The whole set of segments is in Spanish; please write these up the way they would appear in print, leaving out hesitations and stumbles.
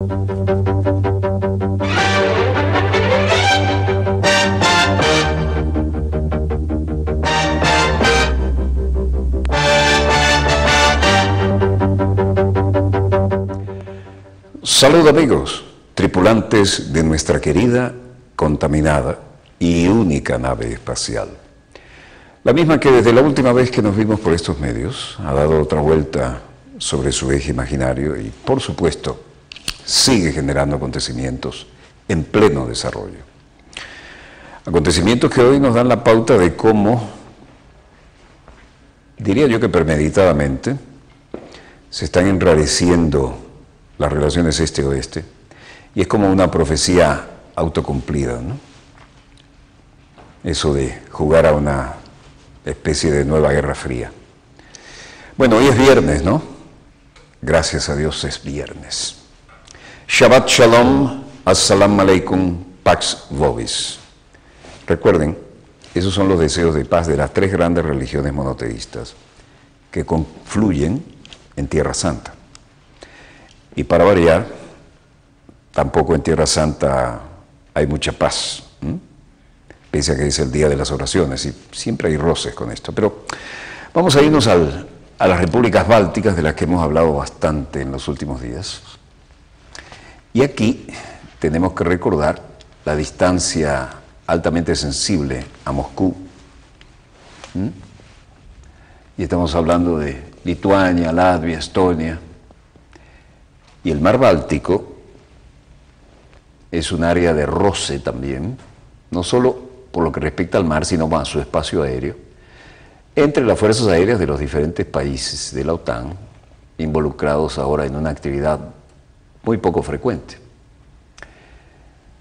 Salud amigos, tripulantes de nuestra querida, contaminada y única nave espacial. La misma que desde la última vez que nos vimos por estos medios ha dado otra vuelta sobre su eje imaginario y, por supuesto, sigue generando acontecimientos en pleno desarrollo. Acontecimientos que hoy nos dan la pauta de cómo, diría yo que premeditadamente, se están enrareciendo las relaciones este-oeste, y es como una profecía autocumplida, ¿no? Eso de jugar a una especie de nueva Guerra Fría. Bueno, hoy es viernes, ¿no? Gracias a Dios es viernes. Shabbat Shalom, Assalamu Alaikum, Pax Vobis. Recuerden, esos son los deseos de paz de las tres grandes religiones monoteístas que confluyen en Tierra Santa. Y para variar, tampoco en Tierra Santa hay mucha paz, pese a que es el día de las oraciones, y siempre hay roces con esto. Pero vamos a irnos a las repúblicas bálticas, de las que hemos hablado bastante en los últimos días. Y aquí tenemos que recordar la distancia altamente sensible a Moscú. Y estamos hablando de Lituania, Latvia, Estonia. Y el mar Báltico es un área de roce también, no solo por lo que respecta al mar, sino a su espacio aéreo, entre las fuerzas aéreas de los diferentes países de la OTAN, involucrados ahora en una actividad muy poco frecuente.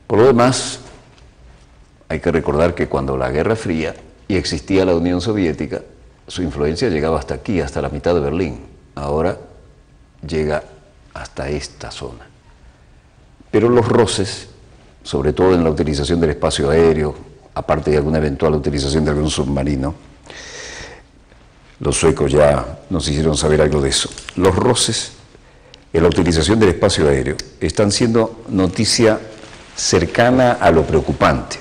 Por lo demás, hay que recordar que cuando la Guerra Fría y existía la Unión Soviética, su influencia llegaba hasta aquí, hasta la mitad de Berlín. Ahora llega hasta esta zona. Pero los roces, sobre todo en la utilización del espacio aéreo, aparte de alguna eventual utilización de algún submarino, los suecos ya nos hicieron saber algo de eso. Los roces en la utilización del espacio aéreo están siendo noticia cercana a lo preocupante.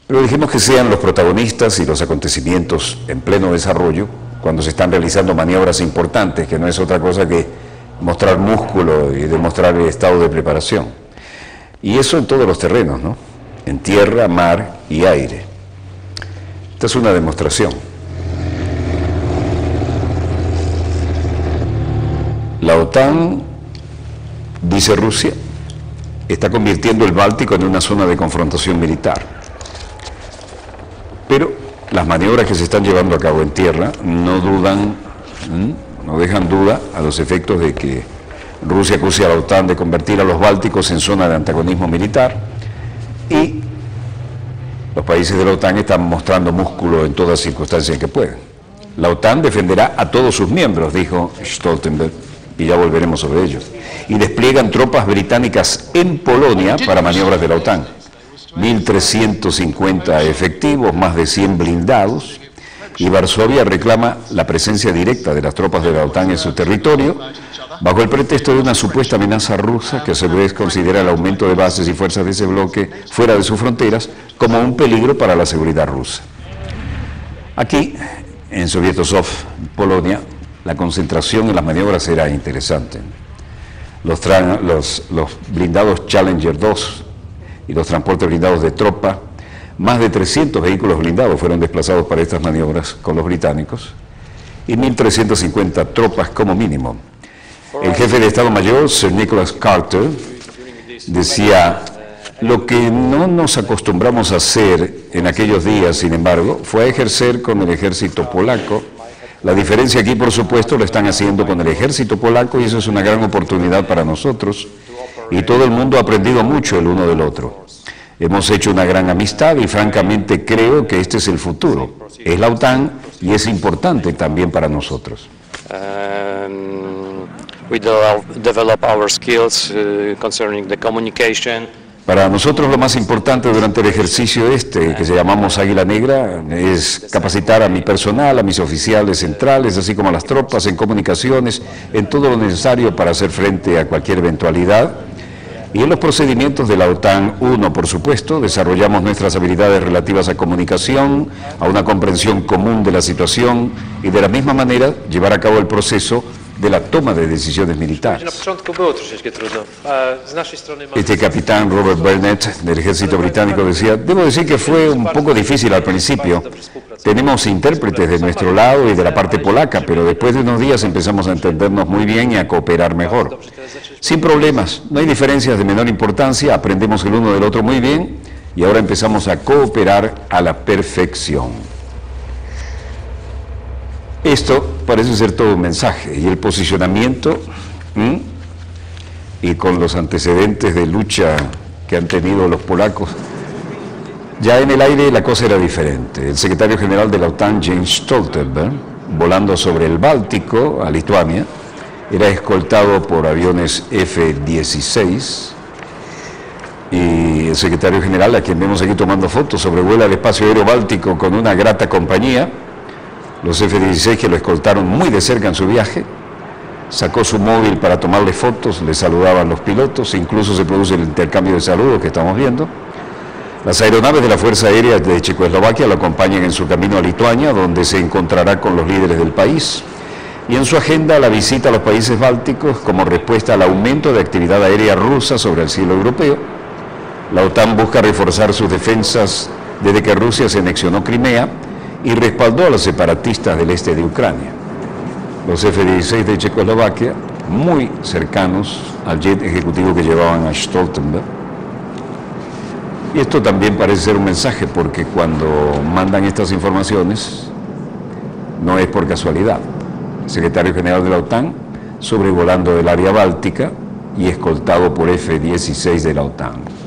Pero dijimos que sean los protagonistas y los acontecimientos en pleno desarrollo cuando se están realizando maniobras importantes, que no es otra cosa que mostrar músculo y demostrar el estado de preparación. Y eso en todos los terrenos, ¿no? En tierra, mar y aire. Esta es una demostración. La OTAN, dice Rusia, está convirtiendo el Báltico en una zona de confrontación militar. Pero las maniobras que se están llevando a cabo en tierra no dejan duda a los efectos de que Rusia acuse a la OTAN de convertir a los bálticos en zona de antagonismo militar, y los países de la OTAN están mostrando músculo en todas circunstancias que pueden. La OTAN defenderá a todos sus miembros, dijo Stoltenberg, y ya volveremos sobre ello. Y despliegan tropas británicas en Polonia para maniobras de la OTAN. 1.350 efectivos, más de 100 blindados, y Varsovia reclama la presencia directa de las tropas de la OTAN en su territorio, bajo el pretexto de una supuesta amenaza rusa que a su vez considera el aumento de bases y fuerzas de ese bloque fuera de sus fronteras como un peligro para la seguridad rusa. Aquí, en Sovietosov, Polonia, la concentración en las maniobras era interesante. Los blindados Challenger 2 y los transportes blindados de tropa, más de 300 vehículos blindados fueron desplazados para estas maniobras con los británicos y 1.350 tropas como mínimo. El jefe de Estado Mayor, Sir Nicholas Carter, decía: lo que no nos acostumbramos a hacer en aquellos días, sin embargo, fue a ejercer con el ejército polaco. La diferencia aquí, por supuesto, lo están haciendo con el ejército polaco, y eso es una gran oportunidad para nosotros, y todo el mundo ha aprendido mucho el uno del otro. Hemos hecho una gran amistad y francamente creo que este es el futuro. Es la OTAN y es importante también para nosotros. We develop our skills concerning the communication Para nosotros lo más importante durante el ejercicio que llamamos Águila Negra, es capacitar a mi personal, a mis oficiales centrales, así como a las tropas en comunicaciones, en todo lo necesario para hacer frente a cualquier eventualidad. Y en los procedimientos de la OTAN 1, por supuesto, desarrollamos nuestras habilidades relativas a comunicación, a una comprensión común de la situación y de la misma manera llevar a cabo el proceso de la toma de decisiones militares. Este capitán Robert Burnett del ejército británico decía: debo decir que fue un poco difícil al principio. Tenemos intérpretes de nuestro lado y de la parte polaca, pero después de unos días empezamos a entendernos muy bien y a cooperar mejor. Sin problemas, no hay diferencias de menor importancia, aprendemos el uno del otro muy bien y ahora empezamos a cooperar a la perfección. Esto parece ser todo un mensaje, y el posicionamiento y con los antecedentes de lucha que han tenido los polacos, ya en el aire la cosa era diferente. El secretario general de la OTAN, Jens Stoltenberg, volando sobre el Báltico a Lituania, era escoltado por aviones F-16, y el secretario general, a quien vemos aquí tomando fotos, sobrevuela el espacio aéreo báltico con una grata compañía. Los F-16 que lo escoltaron muy de cerca en su viaje, sacó su móvil para tomarle fotos, le saludaban los pilotos, incluso se produce el intercambio de saludos que estamos viendo. Las aeronaves de la Fuerza Aérea de Checoslovaquia lo acompañan en su camino a Lituania, donde se encontrará con los líderes del país, y en su agenda la visita a los países bálticos como respuesta al aumento de actividad aérea rusa sobre el cielo europeo. La OTAN busca reforzar sus defensas desde que Rusia se anexionó Crimea y respaldó a los separatistas del este de Ucrania. Los F-16 de Checoslovaquia, muy cercanos al jet ejecutivo que llevaban a Stoltenberg. Y esto también parece ser un mensaje, porque cuando mandan estas informaciones no es por casualidad. El secretario general de la OTAN sobrevolando el área báltica y escoltado por F-16 de la OTAN.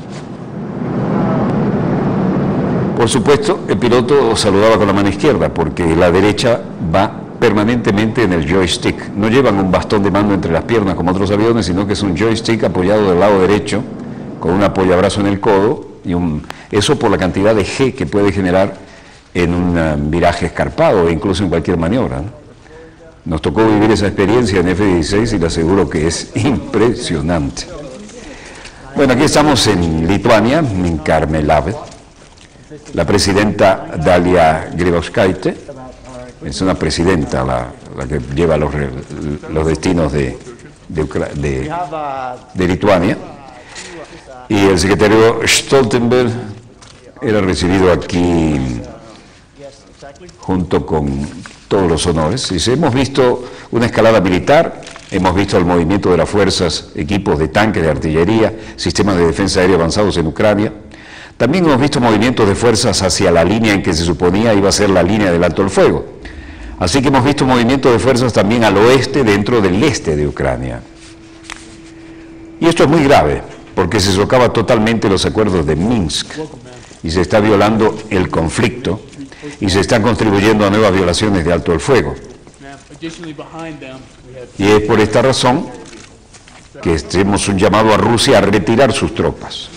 Por supuesto, el piloto saludaba con la mano izquierda, porque la derecha va permanentemente en el joystick. No llevan un bastón de mando entre las piernas como otros aviones, sino que es un joystick apoyado del lado derecho, con un apoyabrazo en el codo, y eso por la cantidad de G que puede generar en un viraje escarpado, o incluso en cualquier maniobra, ¿no? Nos tocó vivir esa experiencia en F-16 y le aseguro que es impresionante. Bueno, aquí estamos en Lituania, en Karmėlavė. La presidenta Dalia Grybauskaitė es una presidenta la que lleva los destinos de Lituania, y el secretario Stoltenberg era recibido aquí junto con todos los honores. Y hemos visto una escalada militar, hemos visto el movimiento de las fuerzas, equipos de tanques, de artillería, sistemas de defensa aérea avanzados en Ucrania. También hemos visto movimientos de fuerzas hacia la línea en que se suponía iba a ser la línea del alto el fuego. Así que hemos visto movimientos de fuerzas también al oeste, dentro del este de Ucrania. Y esto es muy grave, porque se socava totalmente los acuerdos de Minsk, y se está violando el conflicto, y se están contribuyendo a nuevas violaciones de alto el fuego. Y es por esta razón que hacemos un llamado a Rusia a retirar sus tropas.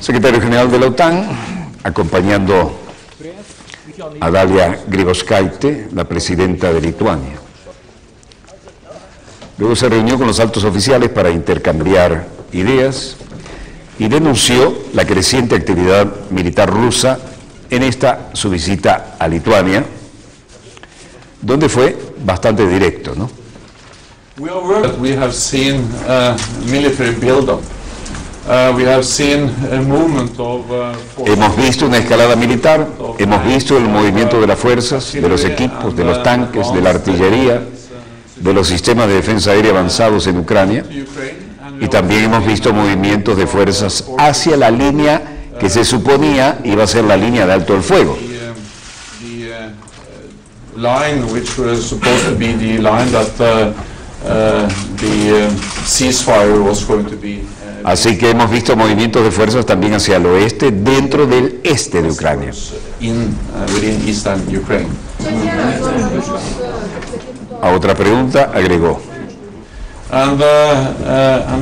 Secretario General de la OTAN, acompañando a Dalia Grybauskaitė, la presidenta de Lituania. Luego se reunió con los altos oficiales para intercambiar ideas y denunció la creciente actividad militar rusa en esta su visita a Lituania, donde fue bastante directo, ¿no? We have seen military build-up. We have seen a movement of hemos visto una escalada militar, hemos visto el movimiento de las fuerzas, de los equipos, de los tanques, de la artillería, de los sistemas de defensa aérea avanzados en Ucrania, y también hemos visto movimientos de fuerzas hacia la línea que se suponía iba a ser la línea de alto el fuego. Line which was supposed to be the line that the ceasefire was going to be. Así que hemos visto movimientos de fuerzas también hacia el oeste, dentro del este de Ucrania. Within eastern Ukraine. A otra pregunta agregó: And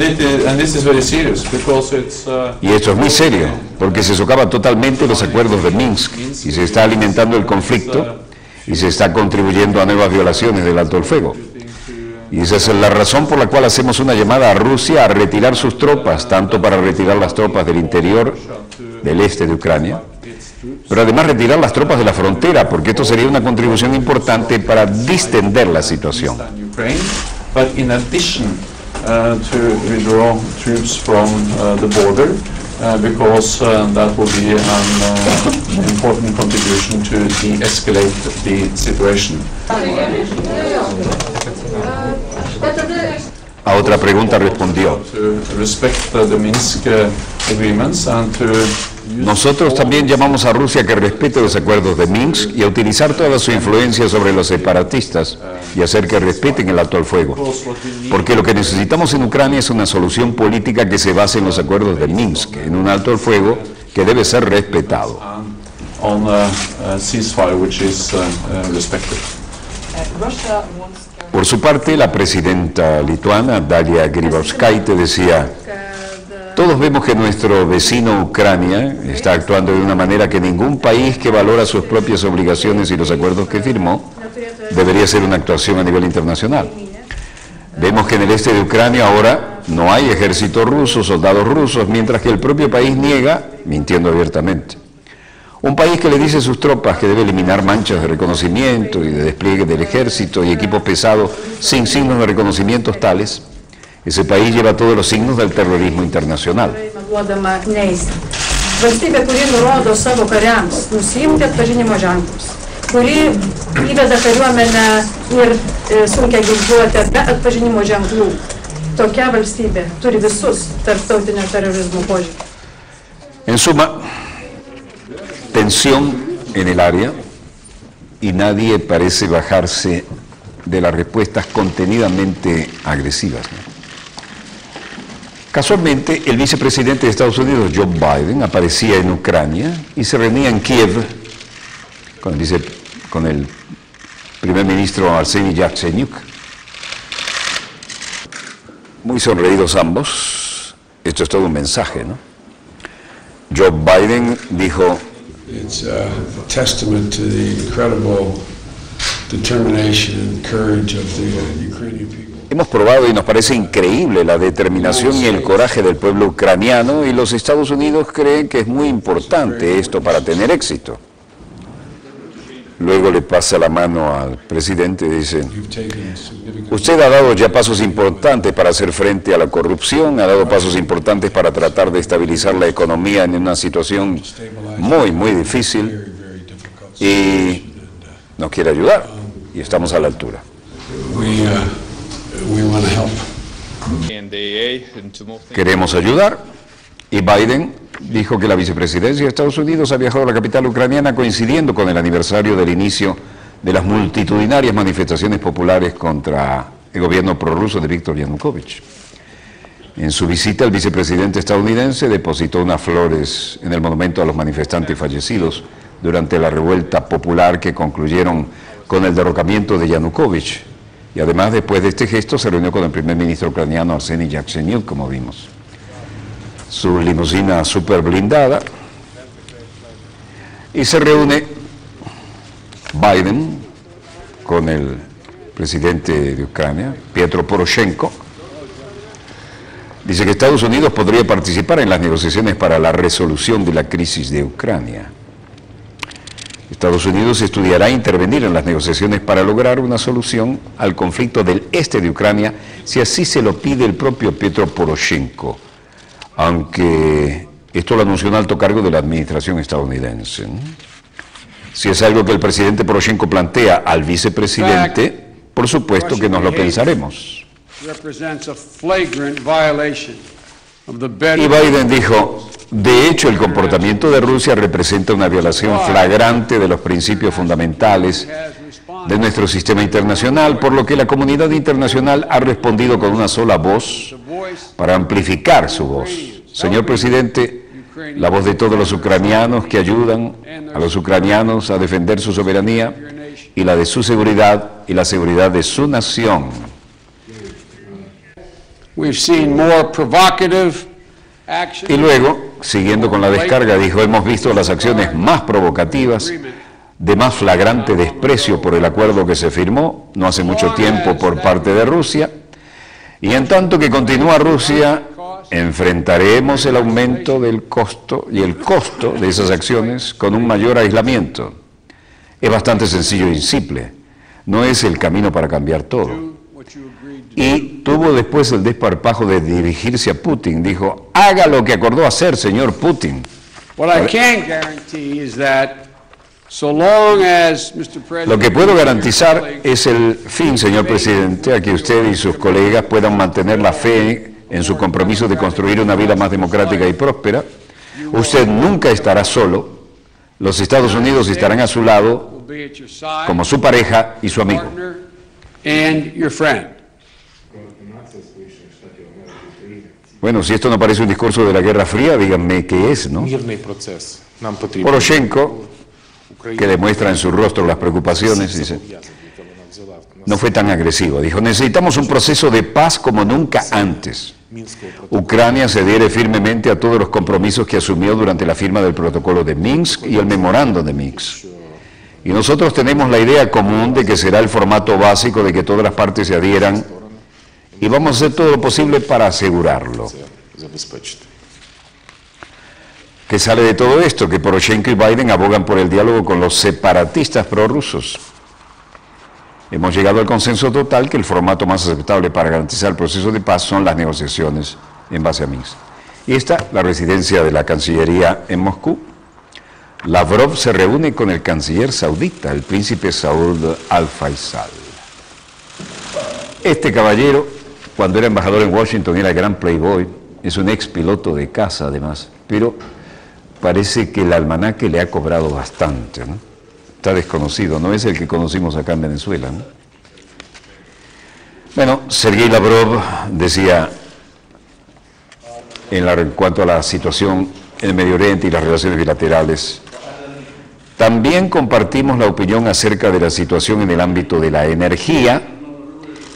this is very serious because it's. Y esto es muy serio, porque se socavan totalmente los acuerdos de Minsk y se está alimentando el conflicto y se está contribuyendo a nuevas violaciones del alto el fuego. Y esa es la razón por la cual hacemos una llamada a Rusia a retirar sus tropas, tanto para retirar las tropas del interior, del este de Ucrania, pero además retirar las tropas de la frontera, porque esto sería una contribución importante para distender la situación. But in addition to withdraw troops from the border, because that will be an important contribution to de-escalate the situation. A otra pregunta respondió: nosotros también llamamos a Rusia a que respete los acuerdos de Minsk y a utilizar toda su influencia sobre los separatistas y hacer que respeten el alto al fuego. Porque lo que necesitamos en Ucrania es una solución política que se base en los acuerdos de Minsk, en un alto al fuego que debe ser respetado. Por su parte, la presidenta lituana, Dalia Grybauskaitė, decía: todos vemos que nuestro vecino Ucrania está actuando de una manera que ningún país que valora sus propias obligaciones y los acuerdos que firmó debería ser una actuación a nivel internacional. Vemos que en el este de Ucrania ahora no hay ejército ruso, soldados rusos, mientras que el propio país niega, mintiendo abiertamente. Un país que le dice a sus tropas que debe eliminar manchas de reconocimiento y de despliegue del ejército y equipos pesados sin signos de reconocimientos tales, ese país lleva todos los signos del terrorismo internacional. Valstybė, kuri nurodo savo kariams nusiimti atpažinimo ženklus, kuri įveda kariuomenę ir sunkia ginkluotę be atpažinimo ženklų. Tokia valstybė turi visus tarptautinio terorizmo požymius. En suma, tensión en el área y nadie parece bajarse de las respuestas contenidamente agresivas, ¿no? Casualmente, el vicepresidente de Estados Unidos, Joe Biden, aparecía en Ucrania y se reunía en Kiev con el primer ministro Arseniy Yatsenyuk. Muy sonreídos ambos. Esto es todo un mensaje, ¿no? Joe Biden dijo: it's a testament to the incredible determination and courage of the Ukrainian people. hemos probado y nos parece increíble la determinación y el coraje del pueblo ucraniano, y los Estados Unidos creen que es muy importante esto para tener éxito. Luego le pasa la mano al presidente y dice: usted ha dado ya pasos importantes para hacer frente a la corrupción, ha dado pasos importantes para tratar de estabilizar la economía en una situación muy, muy difícil, y nos quiere ayudar, y estamos a la altura. Queremos ayudar, y Biden dijo que la vicepresidencia de Estados Unidos ha viajado a la capital ucraniana coincidiendo con el aniversario del inicio de las multitudinarias manifestaciones populares contra el gobierno prorruso de Viktor Yanukovych. En su visita, el vicepresidente estadounidense depositó unas flores en el monumento a los manifestantes fallecidos durante la revuelta popular que concluyeron con el derrocamiento de Yanukovych, y además, después de este gesto, se reunió con el primer ministro ucraniano Arseniy Yatsenyuk, como vimos. Su limusina súper blindada, y se reúne Biden con el presidente de Ucrania, Petro Poroshenko. Dice que Estados Unidos podría participar en las negociaciones para la resolución de la crisis de Ucrania. Estados Unidos estudiará intervenir en las negociaciones para lograr una solución al conflicto del este de Ucrania, si así se lo pide el propio Petro Poroshenko, aunque esto lo anunció un alto cargo de la administración estadounidense. Si es algo que el presidente Poroshenko plantea al vicepresidente, por supuesto que nos lo pensaremos. Y Biden dijo: de hecho, el comportamiento de Rusia representa una violación flagrante de los principios fundamentales de nuestro sistema internacional, por lo que la comunidad internacional ha respondido con una sola voz para amplificar su voz. Señor presidente, la voz de todos los ucranianos que ayudan a los ucranianos a defender su soberanía y la de su seguridad y la seguridad de su nación. We've seen more provocative action. Y luego, siguiendo con la descarga, dijo, hemos visto las acciones más provocativas, de más flagrante desprecio por el acuerdo que se firmó no hace mucho tiempo por parte de Rusia, y en tanto que continúa Rusia, enfrentaremos el aumento del costo y el costo de esas acciones con un mayor aislamiento. Es bastante sencillo y simple, no es el camino para cambiar todo. Y tuvo después el desparpajo de dirigirse a Putin, dijo, haga lo que acordó hacer, señor Putin. What I can guarantee is that so long as Mr. President, Lo que puedo garantizar es el fin, señor presidente, a que usted y sus colegas puedan mantener la fe en su compromiso de construir una vida más democrática y próspera. Usted nunca estará solo. Los Estados Unidos estarán a su lado will be at your side, como su pareja y su amigo. partner, and your friend. Bueno, si esto no parece un discurso de la Guerra Fría, díganme qué es, ¿no? Мирний процес нам потрібен. Poroshenko, que demuestra en su rostro las preocupaciones, dice, no fue tan agresivo. Dijo, necesitamos un proceso de paz como nunca antes. Ucrania se adhiere firmemente a todos los compromisos que asumió durante la firma del protocolo de Minsk y el memorándum de Minsk. Y nosotros tenemos la idea común de que será el formato básico de que todas las partes se adhieran y vamos a hacer todo lo posible para asegurarlo. Забезпечити. ¿Qué sale de todo esto? Que Poroshenko y Biden abogan por el diálogo con los separatistas prorrusos. Hemos llegado al consenso total que el formato más aceptable para garantizar el proceso de paz son las negociaciones en base a Minsk. Y esta, la residencia de la Cancillería en Moscú. Lavrov se reúne con el canciller saudita, el príncipe Saud al-Faisal. Este caballero, cuando era embajador en Washington, era gran playboy, es un ex piloto de caza además, pero parece que el almanaque le ha cobrado bastante, ¿no? Está desconocido, no es el que conocimos acá en Venezuela, ¿no? Bueno, Sergei Lavrov decía, en cuanto a la situación en el Medio Oriente y las relaciones bilaterales, también compartimos la opinión acerca de la situación en el ámbito de la energía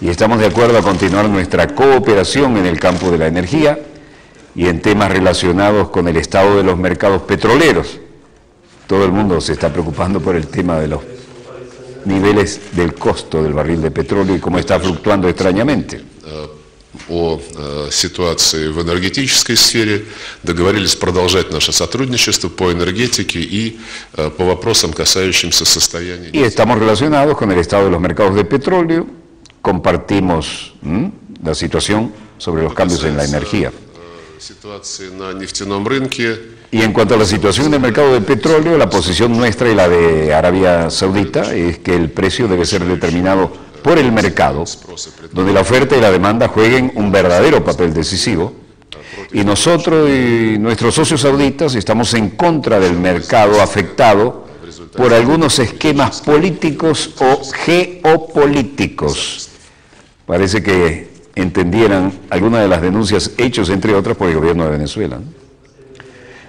y estamos de acuerdo a continuar nuestra cooperación en el campo de la energía y en temas relacionados con el estado de los mercados petroleros. Todo el mundo se está preocupando por el tema de los niveles del costo del barril de petróleo y cómo está fluctuando extrañamente. О ситуации в энергетической сфере, договорились продолжать наше сотрудничество по энергетике и по вопросам, касающимся состояния. Y estamos relacionados con el estado de los mercados de petróleo, compartimos la situación sobre los cambios en la energía. Ситуации на нефтяном рынке. Y en cuanto a la situación del mercado de petróleo, la posición nuestra y la de Arabia Saudita es que el precio debe ser determinado por el mercado, donde la oferta y la demanda jueguen un verdadero papel decisivo. Y nosotros y nuestros socios sauditas estamos en contra del mercado afectado por algunos esquemas políticos o geopolíticos. Parece que entendieran algunas de las denuncias hechas, entre otras, por el gobierno de Venezuela, ¿no?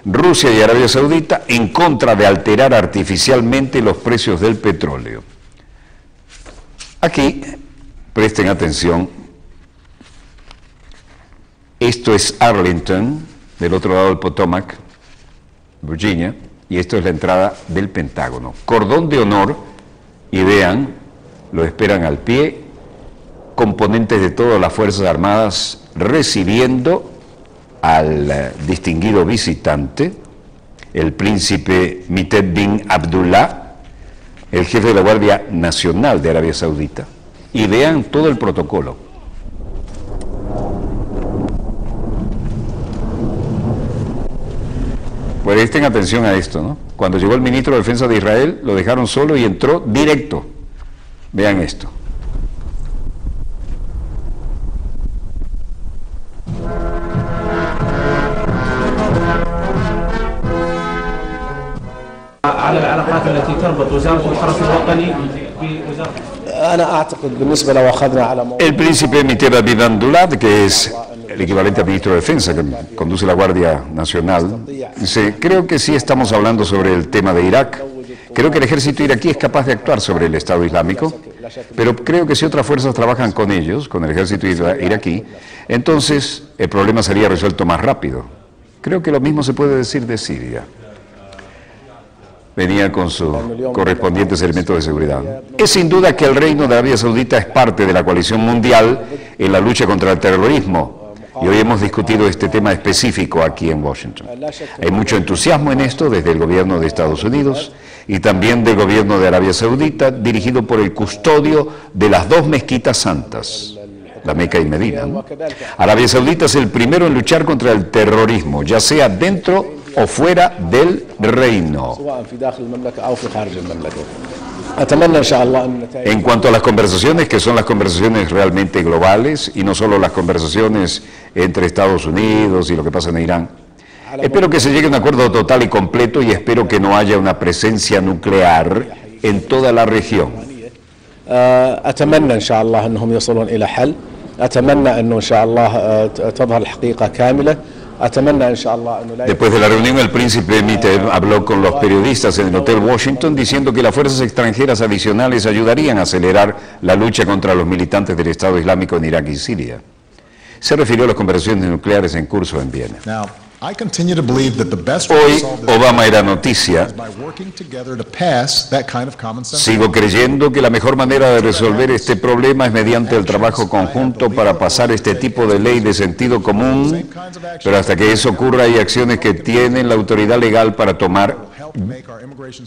Rusia y Arabia Saudita en contra de alterar artificialmente los precios del petróleo. Aquí, presten atención, esto es Arlington, del otro lado del Potomac, Virginia, y esto es la entrada del Pentágono. Cordón de honor, y vean, lo esperan al pie, componentes de todas las Fuerzas Armadas recibiendo al distinguido visitante, el príncipe Mited bin Abdullah, el jefe de la Guardia Nacional de Arabia Saudita. Y vean todo el protocolo. Presten atención a esto, ¿no? Cuando llegó el ministro de Defensa de Israel, lo dejaron solo y entró directo. Vean esto. على العلاقات التي تربط وزارة الحرس الوطني بوزارة. أنا أعتقد بالنسبة لو أخذنا على El príncipe Mited bin Abdullah, que es el equivalente al ministro de Defensa, que conduce la Guardia Nacional, dice, creo que sí estamos hablando sobre el tema de Irak. Creo que el ejército iraquí es capaz de actuar sobre el Estado Islámico Pero creo que si otras fuerzas trabajan con ellos, con el ejército iraquí, entonces el problema sería resuelto más rápido. Creo que lo mismo se puede decir de Siria. Venía con sus correspondientes elementos de seguridad. Es sin duda que el Reino de Arabia Saudita es parte de la coalición mundial en la lucha contra el terrorismo. Y hoy hemos discutido este tema específico aquí en Washington. Hay mucho entusiasmo en esto desde el gobierno de Estados Unidos y también del gobierno de Arabia Saudita, dirigido por el custodio de las dos mezquitas santas, la Meca y Medina, ¿no? Arabia Saudita es el primero en luchar contra el terrorismo, ya sea dentro o fuera del reino. En cuanto a las conversaciones, que son las conversaciones realmente globales y no solo las conversaciones entre Estados Unidos y lo que pasa en Irán, espero que se llegue a un acuerdo total y completo y espero que no haya una presencia nuclear en toda la región. أتمنى إن شاء الله أنهم يصلون إلى حل. أتمنى أنه إن شاء الله تظهر الحقيقة كاملة. أتمنى إن شاء الله أنه لا. Después de la reunión, el príncipe Mite habló con los periodistas en el Hotel Washington diciendo que las fuerzas extranjeras adicionales ayudarían a acelerar la lucha contra los militantes del Estado Islámico en Irak y Siria. Se refirió a las conversaciones nucleares en curso en Viena. Hoy Obama era noticia. Sigo creyendo que la mejor manera de resolver este problema es mediante el trabajo conjunto para pasar este tipo de ley de sentido común, pero hasta que eso ocurra hay acciones que tienen la autoridad legal para tomar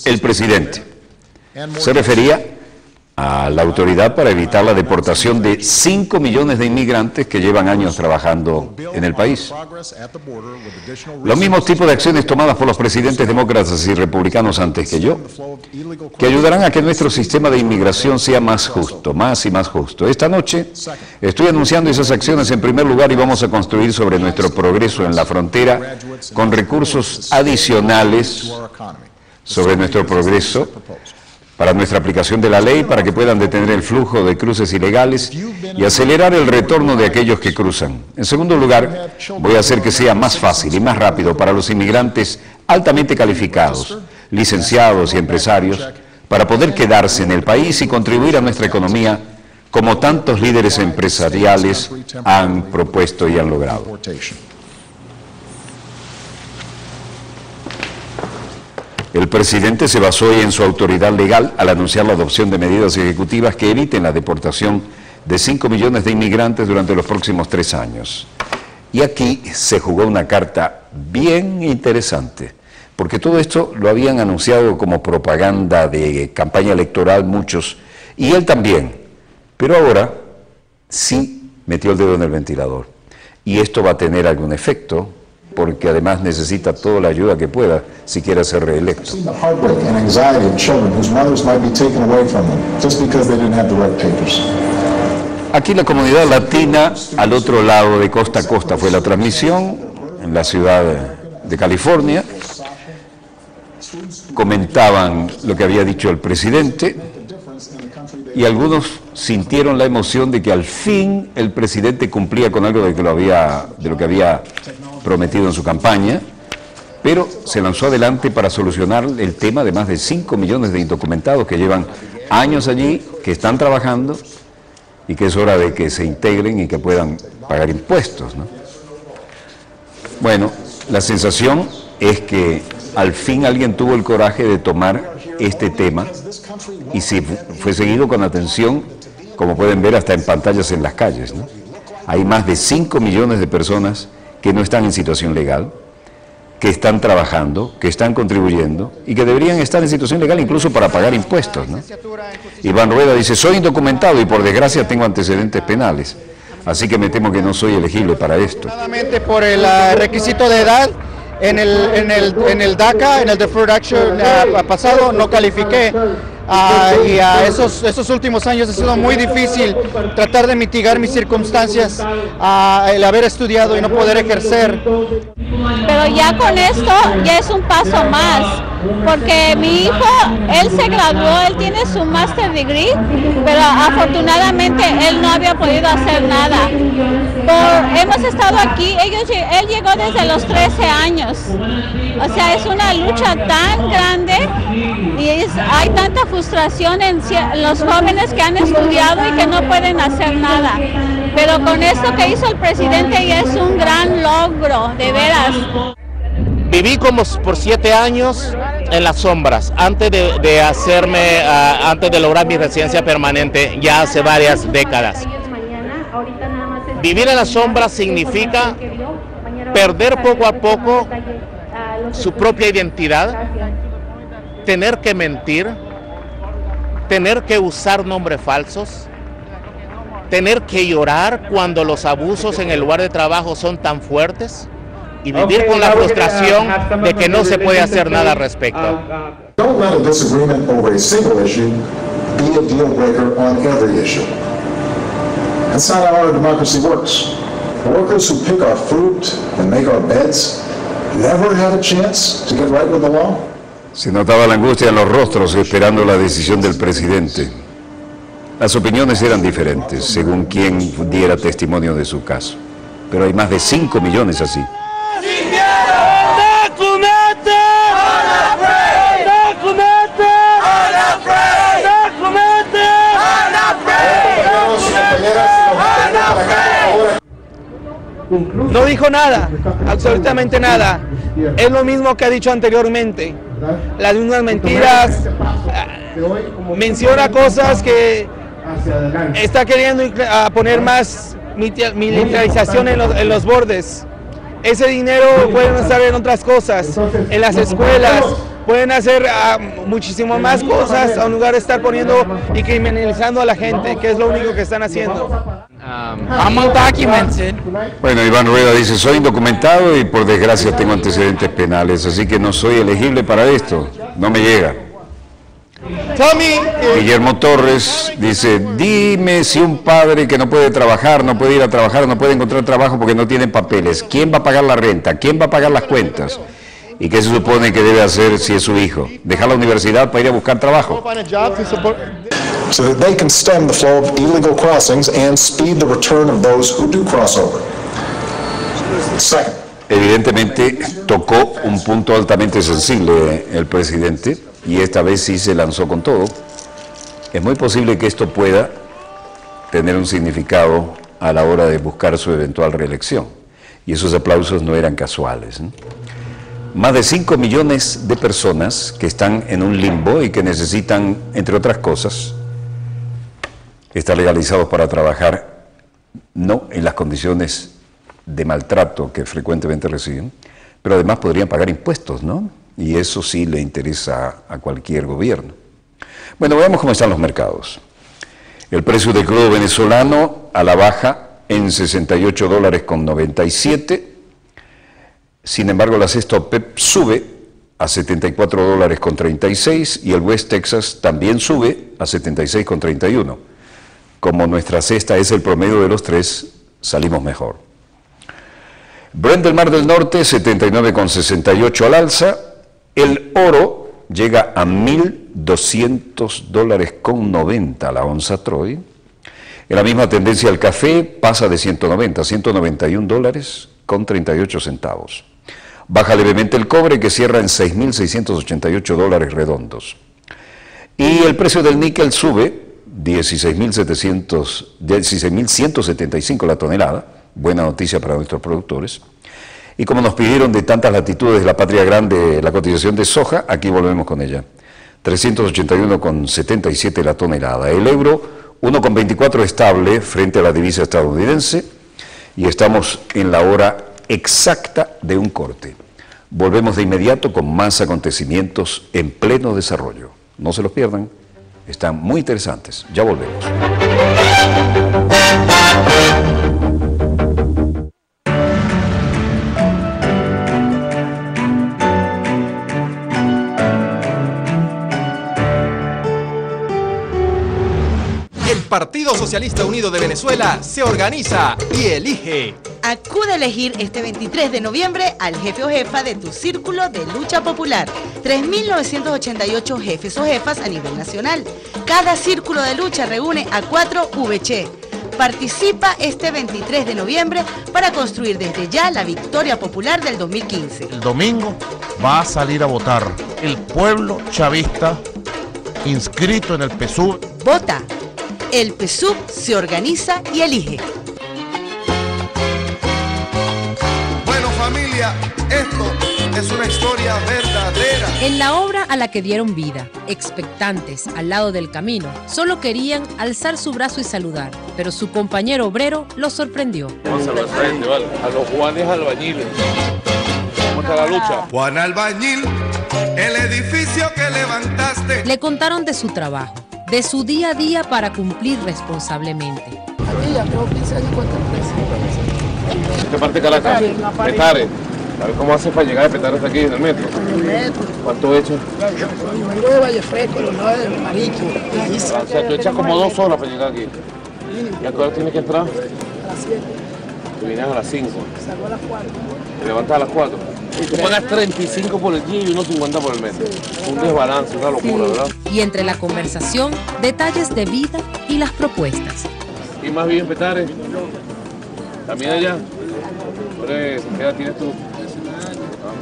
el presidente. Se refería a la autoridad para evitar la deportación de 5 millones de inmigrantes que llevan años trabajando en el país. Los mismos tipos de acciones tomadas por los presidentes demócratas y republicanos antes que yo, que ayudarán a que nuestro sistema de inmigración sea más justo, más y más justo. Esta noche estoy anunciando esas acciones en primer lugar y vamos a construir sobre nuestro progreso en la frontera con recursos adicionales sobre nuestro progreso para nuestra aplicación de la ley, para que puedan detener el flujo de cruces ilegales y acelerar el retorno de aquellos que cruzan. En segundo lugar, voy a hacer que sea más fácil y más rápido para los inmigrantes altamente calificados, licenciados y empresarios, para poder quedarse en el país y contribuir a nuestra economía, como tantos líderes empresariales han propuesto y han logrado. El presidente se basó hoy en su autoridad legal al anunciar la adopción de medidas ejecutivas que eviten la deportación de 5 millones de inmigrantes durante los próximos 3 años. Y aquí se jugó una carta bien interesante, porque todo esto lo habían anunciado como propaganda de campaña electoral muchos, y él también, pero ahora sí metió el dedo en el ventilador. Y esto va a tener algún efecto, porque además necesita toda la ayuda que pueda si quiere ser reelecto. Aquí la comunidad latina, al otro lado de costa a costa, fue la transmisión en la ciudad de California. Comentaban lo que había dicho el presidente y algunos sintieron la emoción de que al fin el presidente cumplía con algo de lo que había prometido en su campaña, pero se lanzó adelante para solucionar el tema de más de 5 millones de indocumentados que llevan años allí, que están trabajando y que es hora de que se integren y que puedan pagar impuestos, ¿no? Bueno, la sensación es que al fin alguien tuvo el coraje de tomar este tema y si fue seguido con atención, como pueden ver hasta en pantallas en las calles, ¿no? Hay más de 5 millones de personas que no están en situación legal, que están trabajando, que están contribuyendo y que deberían estar en situación legal incluso para pagar impuestos, ¿no? Iván Rueda dice, soy indocumentado y por desgracia tengo antecedentes penales, así que me temo que no soy elegible para esto. Por el requisito de edad, en el DACA, en el Deferred Action pasado, no califiqué. Y a esos últimos años ha sido muy difícil tratar de mitigar mis circunstancias, el haber estudiado y no poder ejercer. Pero ya con esto ya es un paso más. porque mi hijo, él se graduó, él tiene su master degree, pero afortunadamente él no había podido hacer nada. Hemos estado aquí, él llegó desde los 13 años, o sea, es una lucha tan grande y hay tanta frustración en los jóvenes que han estudiado y que no pueden hacer nada. Pero con esto que hizo el presidente ya es un gran logro, de veras. Viví como por 7 años en las sombras antes de lograr mi residencia permanente ya hace varias décadas. Vivir en las sombras significa perder poco a poco su propia identidad, tener que mentir, tener que usar nombres falsos, tener que llorar cuando los abusos en el lugar de trabajo son tan fuertes y vivir con la frustración de que no se puede hacer nada al respecto. Don't let a disagreement over a single issue be a deal breaker on every issue. That's not how our democracy works. Workers who pick our fruit and make our beds never had a chance to get right with the law. Se notaba la angustia en los rostros esperando la decisión del presidente. Las opiniones eran diferentes según quien diera testimonio de su caso, pero hay más de 5 millones así. No dijo nada, absolutamente nada. Es lo mismo que ha dicho anteriormente. Las mismas mentiras. Menciona cosas que está queriendo poner más militarización en los bordes. Ese dinero pueden usar en otras cosas, en las escuelas. Pueden hacer muchísimo más cosas en lugar de estar poniendo y criminalizando a la gente, que es lo único que están haciendo. I'm undocumented. Bueno, Iván Rueda dice, soy indocumentado y por desgracia tengo antecedentes penales, así que no soy elegible para esto, no me llega. Guillermo Torres dice, dime si un padre que no puede trabajar, no puede ir a trabajar, no puede encontrar trabajo porque no tiene papeles, ¿quién va a pagar la renta? ¿Quién va a pagar las cuentas? ¿Y qué se supone que debe hacer si es su hijo? ¿Dejar la universidad para ir a buscar trabajo? So that they can stem the flow of illegal crossings and speed the return of those who do cross over. Second. Evidentemente tocó un punto altamente sensible el presidente y esta vez sí se lanzó con todo. Es muy posible que esto pueda tener un significado a la hora de buscar su eventual reelección. Y esos aplausos no eran casuales, ¿no? Más de 5 millones de personas que están en un limbo y que necesitan, entre otras cosas, estar legalizados para trabajar, no en las condiciones de maltrato que frecuentemente reciben, pero además podrían pagar impuestos, ¿no? Y eso sí le interesa a cualquier gobierno. Bueno, veamos cómo están los mercados. El precio del crudo venezolano a la baja en $68.97. Sin embargo, la cesta OPEP sube a $74.36 y el West Texas también sube a $76.31. Como nuestra cesta es el promedio de los tres, salimos mejor. Brent del Mar del Norte, 79,68 al alza. El oro llega a $1.200.90 la onza Troy. En la misma tendencia el café pasa de 190 a $191.38. Baja levemente el cobre, que cierra en $6.688 redondos. Y el precio del níquel sube 16.175 la tonelada, buena noticia para nuestros productores. Y como nos pidieron de tantas latitudes de la patria grande la cotización de soja, aquí volvemos con ella. 381,77 la tonelada. El euro 1,24 estable frente a la divisa estadounidense y estamos en la hora exacta de un corte. Volvemos de inmediato con más acontecimientos en pleno desarrollo. No se los pierdan, están muy interesantes. Ya volvemos. El Partido Socialista Unido de Venezuela se organiza y elige Acude a elegir este 23 de noviembre al jefe o jefa de tu círculo de lucha popular. 3.988 jefes o jefas a nivel nacional. Cada círculo de lucha reúne a 4 VC. Participa este 23 de noviembre para construir desde ya la victoria popular del 2015. El domingo va a salir a votar el pueblo chavista inscrito en el PSUV. Vota. El PSUV se organiza y elige. Bueno, familia, esto es una historia verdadera. En la obra a la que dieron vida, expectantes al lado del camino, solo querían alzar su brazo y saludar, pero su compañero obrero los sorprendió. Vamos a saludar a gente, ¿vale? A los Juanes albañiles. ¿Cómo está la lucha? Juan Albañil, el edificio que levantaste. Le contaron de su trabajo, de su día a día para cumplir responsablemente. Aquí ya tengo 15 años con esta empresa. ¿Qué parte de Caracas? Petare. ¿Sabes cómo hace para llegar de Petare hasta aquí en el metro? En el metro. ¿Cuánto echas? Yo vengo de Valle Fresco, los lados del Maricho. O sea, tú echas como 2 horas para llegar aquí. ¿Y a qué hora tienes que entrar? A las 7. Tú vienes a las 5. Salgo a las 4. Te levantas a las 4. Tú pagas 35 por el día y 1.50 por el metro. Un desbalance, una locura, ¿verdad? Y entre la conversación, detalles de vida y las propuestas. ¿Y más bien Petare? ¿También allá? ¿Qué edad tienes tú?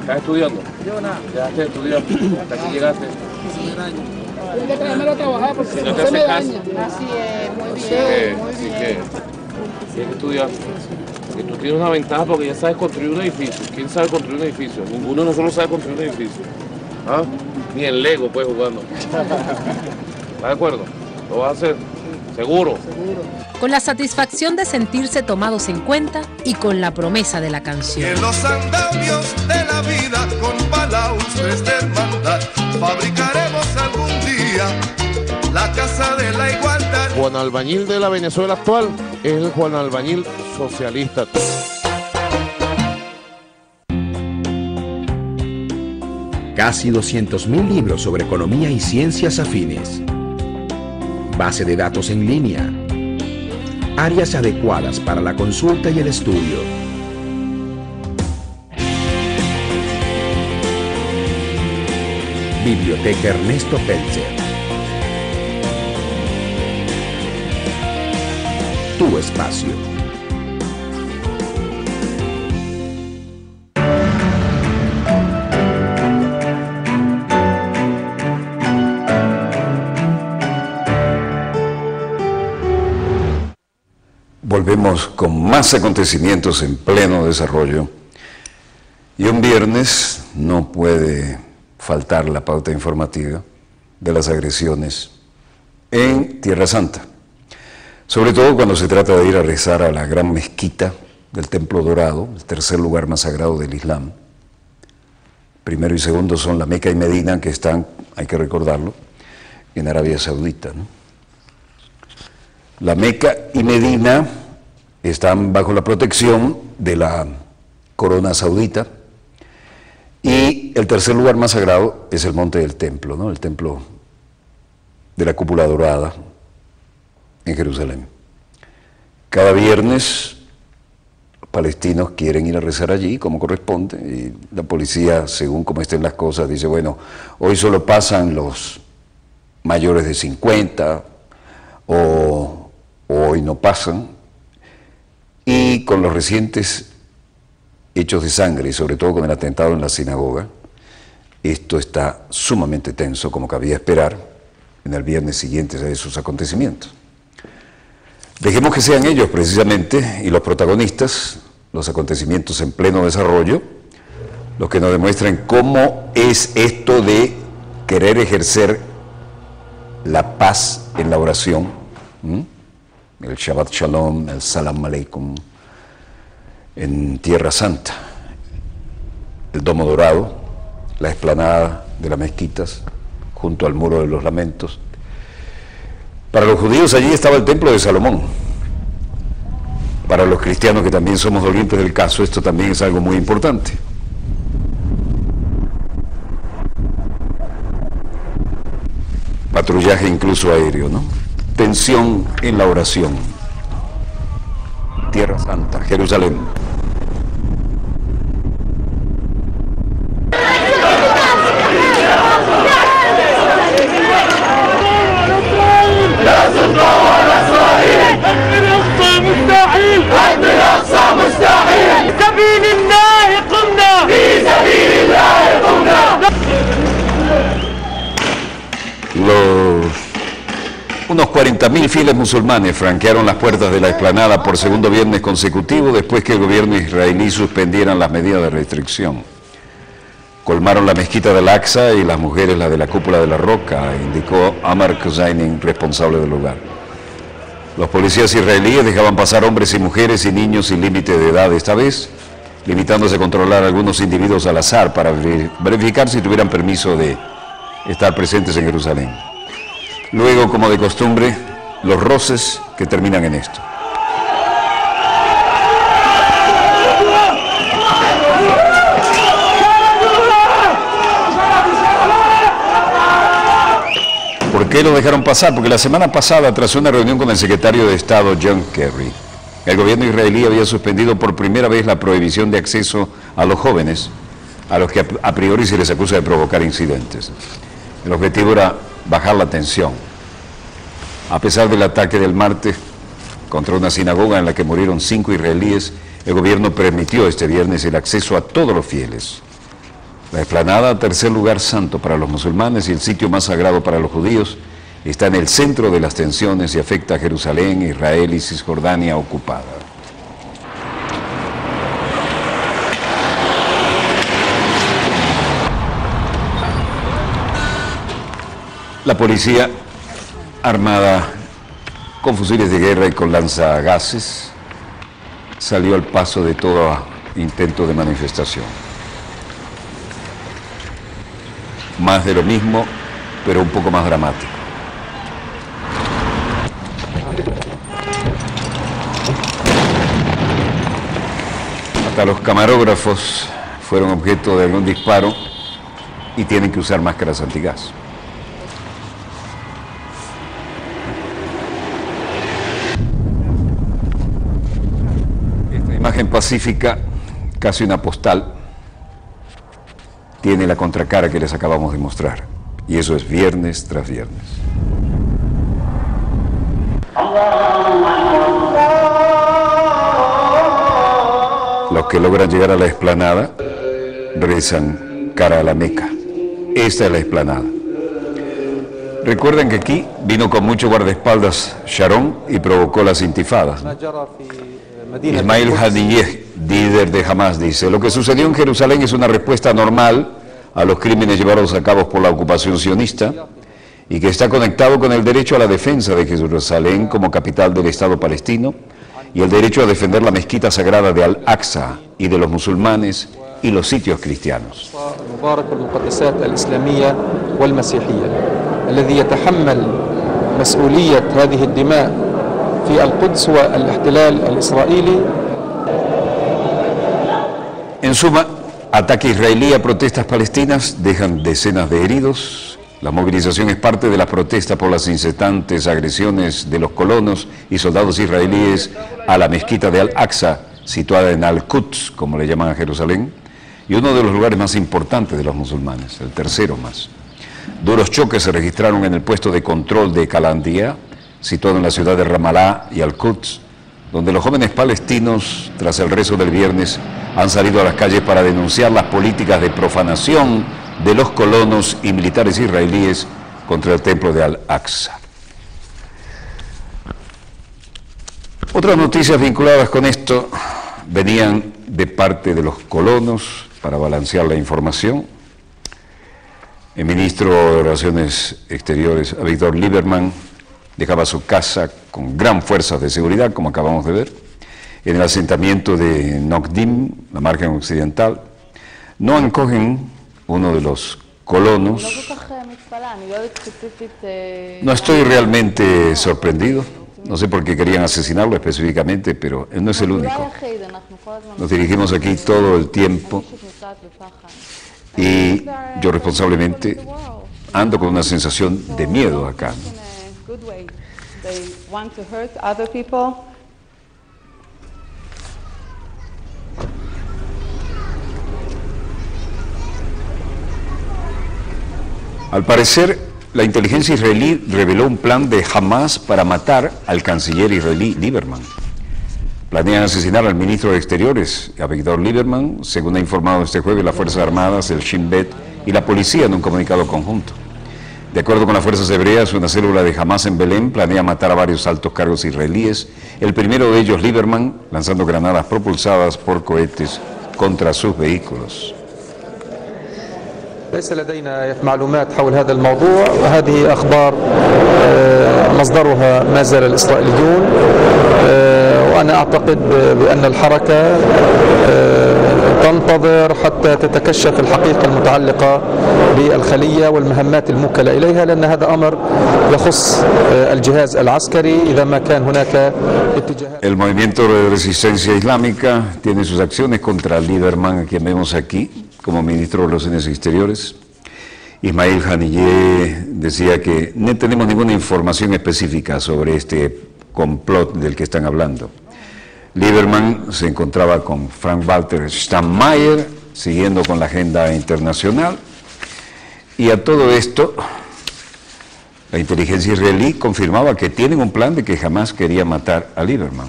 ¿Estás estudiando? Yo nada. ¿Dejaste de estudiar? ¿Hasta aquí llegaste? Tengo que traérmelo a trabajar porque si no se me caso. daña. Así es, muy Así que tienes que estudiar. Porque tú tienes una ventaja porque ya sabes construir un edificio. ¿Quién sabe construir un edificio? Ninguno de nosotros sabe construir un edificio. ¿Ah? Ni en Lego pues jugando. ¿Estás de acuerdo? ¿Lo vas a hacer? ¿Seguro? Seguro. Con la satisfacción de sentirse tomados en cuenta y con la promesa de la canción. En los andamios de la vida con balaustres de hermandad fabricaremos algún día la casa de la igualdad. Juan Albañil de la Venezuela actual es el Juan Albañil socialista. Casi 200.000 libros sobre economía y ciencias afines. Base de datos en línea. Áreas adecuadas para la consulta y el estudio. Biblioteca Ernesto Peltzer. Tu espacio. Volvemos con más acontecimientos en pleno desarrollo. Y un viernes no puede faltar la pauta informativa de las agresiones en Tierra Santa. Sobre todo cuando se trata de ir a rezar a la gran mezquita del Templo Dorado, el tercer lugar más sagrado del Islam. Primero y segundo son la Meca y Medina, que están, hay que recordarlo, en Arabia Saudita, ¿no? La Meca y Medina están bajo la protección de la corona saudita y el tercer lugar más sagrado es el Monte del Templo, ¿no? El Templo de la Cúpula Dorada en Jerusalén. Cada viernes los palestinos quieren ir a rezar allí como corresponde y la policía, según como estén las cosas, dice, bueno, hoy solo pasan los mayores de 50 o hoy no pasan, y con los recientes hechos de sangre y sobre todo con el atentado en la sinagoga, esto está sumamente tenso, como cabía esperar en el viernes siguiente a esos acontecimientos. Dejemos que sean ellos precisamente y los protagonistas, los acontecimientos en pleno desarrollo, los que nos demuestren cómo es esto de querer ejercer la paz en la oración, el Shabbat Shalom, el Salam Aleikum, en Tierra Santa, el Domo Dorado, la explanada de las mezquitas, junto al Muro de los Lamentos. Para los judíos allí estaba el Templo de Salomón. Para los cristianos que también somos dolientes del caso, esto también es algo muy importante. Patrullaje incluso aéreo, ¿no? Tensión en la oración. Tierra Santa, Jerusalén. 40.000 fieles musulmanes franquearon las puertas de la explanada por segundo viernes consecutivo después que el gobierno israelí suspendiera las medidas de restricción. Colmaron la mezquita de Al-Aqsa y las mujeres la de la cúpula de la Roca, indicó Amar Kuzainin, responsable del lugar. Los policías israelíes dejaban pasar hombres y mujeres y niños sin límite de edad esta vez, limitándose a controlar a algunos individuos al azar para verificar si tuvieran permiso de estar presentes en Jerusalén. Luego, como de costumbre, los roces que terminan en esto. ¿Por qué lo dejaron pasar? Porque la semana pasada, tras una reunión con el secretario de Estado John Kerry, el gobierno israelí había suspendido por primera vez la prohibición de acceso a los jóvenes, a los que a priori se les acusa de provocar incidentes. El objetivo era bajar la tensión. A pesar del ataque del martes contra una sinagoga en la que murieron 5 israelíes, el gobierno permitió este viernes el acceso a todos los fieles. La explanada, tercer lugar santo para los musulmanes y el sitio más sagrado para los judíos, está en el centro de las tensiones y afecta a Jerusalén, Israel y Cisjordania ocupada. La policía, armada con fusiles de guerra y con lanzagases, salió al paso de todo intento de manifestación. Más de lo mismo, pero un poco más dramático. Hasta los camarógrafos fueron objeto de algún disparo y tienen que usar máscaras antigas. Esta imagen pacífica, casi una postal, tiene la contracara que les acabamos de mostrar. Y eso es viernes tras viernes. Los que logran llegar a la explanada rezan cara a la Meca. Esta es la explanada. Recuerden que aquí vino con mucho guardaespaldas Sharon y provocó las intifadas, ¿no? Ismail Haniyeh, líder de Hamas, dice: lo que sucedió en Jerusalén es una respuesta normal a los crímenes llevados a cabo por la ocupación sionista y que está conectado con el derecho a la defensa de Jerusalén como capital del Estado palestino y el derecho a defender la mezquita sagrada de Al-Aqsa y de los musulmanes y los sitios cristianos. En suma, ataque israelí a protestas palestinas dejan decenas de heridos. La movilización es parte de la protesta por las incesantes agresiones de los colonos y soldados israelíes a la mezquita de Al-Aqsa, situada en Al-Quds, como le llaman a Jerusalén, y uno de los lugares más importantes de los musulmanes, el tercero más. Duros choques se registraron en el puesto de control de Kalandia, situado en la ciudad de Ramallah y Al-Quds, donde los jóvenes palestinos, tras el rezo del viernes, han salido a las calles para denunciar las políticas de profanación de los colonos y militares israelíes contra el templo de Al-Aqsa. Otras noticias vinculadas con esto venían de parte de los colonos para balancear la información. El ministro de Relaciones Exteriores, Avigdor Lieberman, dejaba su casa con gran fuerza de seguridad, como acabamos de ver, en el asentamiento de Nokdim, la margen occidental. Noam Cohen, uno de los colonos, no estoy realmente sorprendido, no sé por qué querían asesinarlo específicamente, pero él no es el único. Nos dirigimos aquí todo el tiempo y yo responsablemente ando con una sensación de miedo acá, ¿no? Al parecer, la inteligencia israelí reveló un plan de Hamas para matar al canciller israelí Lieberman. Planean asesinar al ministro de Exteriores, Avigdor Lieberman, según ha informado este jueves las Fuerzas Armadas, el Shin Bet y la policía en un comunicado conjunto. De acuerdo con las fuerzas hebreas, una célula de Hamas en Belén planea matar a varios altos cargos israelíes, el primero de ellos Lieberman, lanzando granadas propulsadas por cohetes contra sus vehículos. ليس لدينا معلومات حول هذا الموضوع، وهذه أخبار مصدرها ما زال الإسرائيليون، وأنا أعتقد بأن الحركة تنتظر حتى تتكشف الحقيقة المتعلقة بالخلية والمهمات الموكلة إليها، لأن هذا أمر يخص الجهاز العسكري إذا ما كان هناك اتجاهات. El movimiento de resistencia islámica tiene sus acciones contra Lieberman, a quien vemos aquí como ministro de Relaciones Exteriores. Ismail Haniyeh decía que no tenemos ninguna información específica sobre este complot del que están hablando. Lieberman se encontraba con Frank-Walter Steinmeier, siguiendo con la agenda internacional, y a todo esto la inteligencia israelí confirmaba que tienen un plan de que jamás quería matar a Lieberman.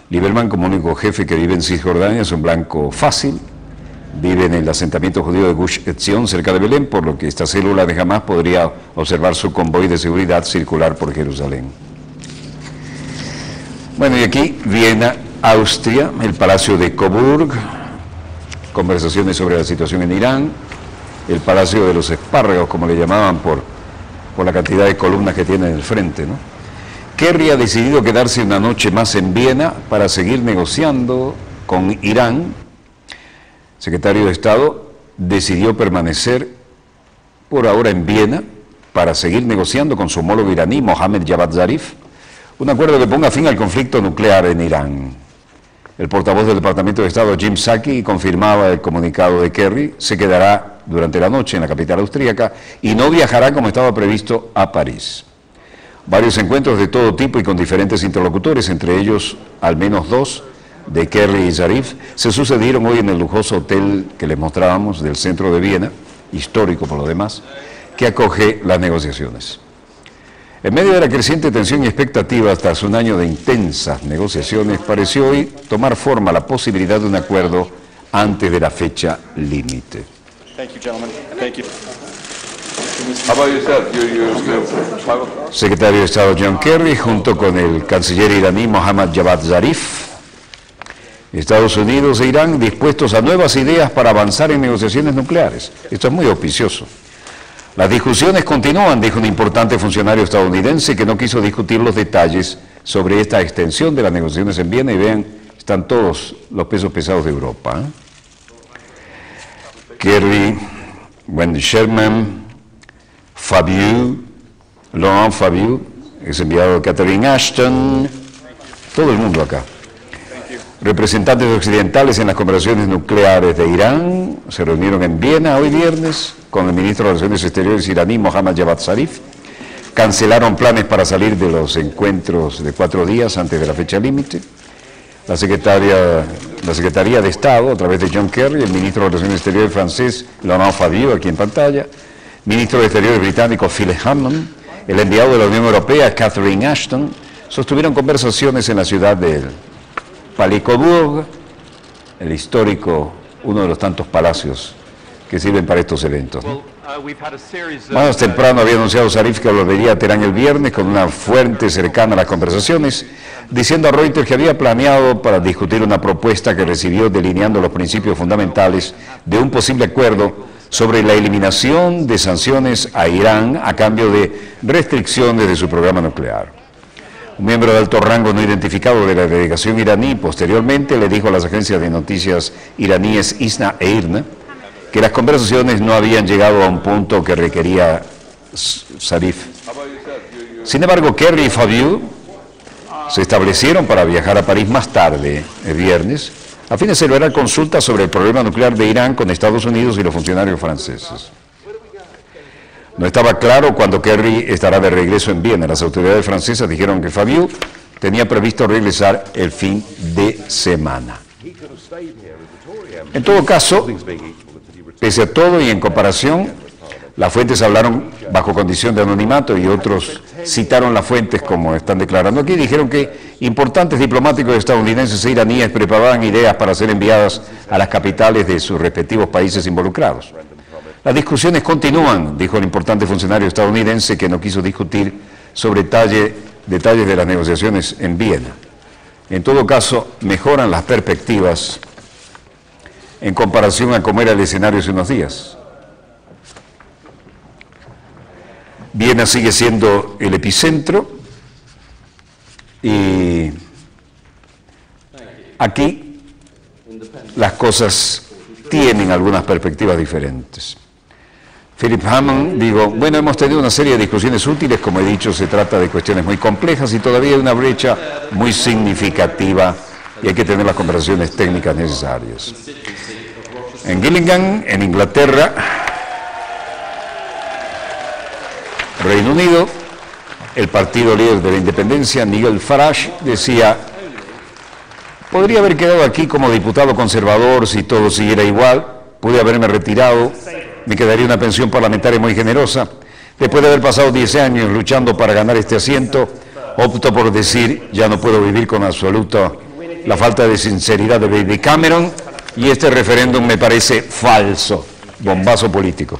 Lieberman, como único jefe que vive en Cisjordania, es un blanco fácil. Vive en el asentamiento judío de Gush Etzion, cerca de Belén, por lo que esta célula de Hamas podría observar su convoy de seguridad circular por Jerusalén. Bueno, y aquí Viena, Austria, el Palacio de Coburg, conversaciones sobre la situación en Irán, el Palacio de los Espárragos, como le llamaban por la cantidad de columnas que tiene en el frente, ¿no? Kerry ha decidido quedarse una noche más en Viena para seguir negociando con Irán. Secretario de Estado decidió permanecer por ahora en Viena para seguir negociando con su homólogo iraní, Mohammad Javad Zarif, un acuerdo que ponga fin al conflicto nuclear en Irán. El portavoz del Departamento de Estado, Jim Psaki, confirmaba el comunicado de Kerry, se quedará durante la noche en la capital austríaca y no viajará como estaba previsto a París. Varios encuentros de todo tipo y con diferentes interlocutores, entre ellos al menos 2, de Kerry y Zarif, se sucedieron hoy en el lujoso hotel que les mostrábamos del centro de Viena, histórico por lo demás, que acoge las negociaciones. En medio de la creciente tensión y expectativa tras un año de intensas negociaciones, pareció hoy tomar forma la posibilidad de un acuerdo antes de la fecha límite. Secretario de Estado John Kerry, junto con el canciller iraní Mohammad Javad Zarif, Estados Unidos e Irán dispuestos a nuevas ideas para avanzar en negociaciones nucleares. Esto es muy auspicioso. Las discusiones continúan, dijo un importante funcionario estadounidense que no quiso discutir los detalles sobre esta extensión de las negociaciones en Viena, y vean, están todos los pesos pesados de Europa. Kerry, Wendy Sherman, Fabius, Laurent Fabius, ex enviado de Catherine Ashton, todo el mundo acá. Representantes occidentales en las conversaciones nucleares de Irán se reunieron en Viena hoy viernes con el ministro de Relaciones Exteriores iraní Mohammad Javad Zarif. Cancelaron planes para salir de los encuentros de 4 días antes de la fecha límite. La Secretaría de Estado, a través de John Kerry, el ministro de Relaciones Exteriores francés Laurent Fabius, aquí en pantalla, ministro de Exteriores británico Phil Hammond, el enviado de la Unión Europea Catherine Ashton, sostuvieron conversaciones en la ciudad de Palais Coburg, el histórico, uno de los tantos palacios que sirven para estos eventos, ¿no? Más temprano había anunciado Zarif que volvería a Teherán el viernes con una fuente cercana a las conversaciones, diciendo a Reuters que había planeado para discutir una propuesta que recibió delineando los principios fundamentales de un posible acuerdo sobre la eliminación de sanciones a Irán a cambio de restricciones de su programa nuclear. Un miembro de alto rango no identificado de la delegación iraní posteriormente le dijo a las agencias de noticias iraníes ISNA e IRNA que las conversaciones no habían llegado a un punto que requería Zarif. Sin embargo, Kerry y Fabius se establecieron para viajar a París más tarde, el viernes, a fin de celebrar consultas sobre el problema nuclear de Irán con Estados Unidos y los funcionarios franceses. No estaba claro cuándo Kerry estará de regreso en Viena. Las autoridades francesas dijeron que Fabius tenía previsto regresar el fin de semana. En todo caso, pese a todo y en comparación, las fuentes hablaron bajo condición de anonimato y otros citaron las fuentes como están declarando aquí. Dijeron que importantes diplomáticos estadounidenses e iraníes preparaban ideas para ser enviadas a las capitales de sus respectivos países involucrados. Las discusiones continúan, dijo el importante funcionario estadounidense que no quiso discutir sobre detalles de las negociaciones en Viena. En todo caso, mejoran las perspectivas en comparación a cómo era el escenario hace unos días. Viena sigue siendo el epicentro y aquí las cosas tienen algunas perspectivas diferentes. Philip Hammond dijo, bueno, hemos tenido una serie de discusiones útiles, como he dicho, se trata de cuestiones muy complejas y todavía hay una brecha muy significativa y hay que tener las conversaciones técnicas necesarias. En Gillingham, en Inglaterra, Reino Unido, el partido líder de la independencia, Nigel Farage, decía, podría haber quedado aquí como diputado conservador si todo siguiera igual, pude haberme retirado, me quedaría una pensión parlamentaria muy generosa. Después de haber pasado 10 años luchando para ganar este asiento, opto por decir, ya no puedo vivir con absoluto la falta de sinceridad de David Cameron y este referéndum me parece falso, bombazo político.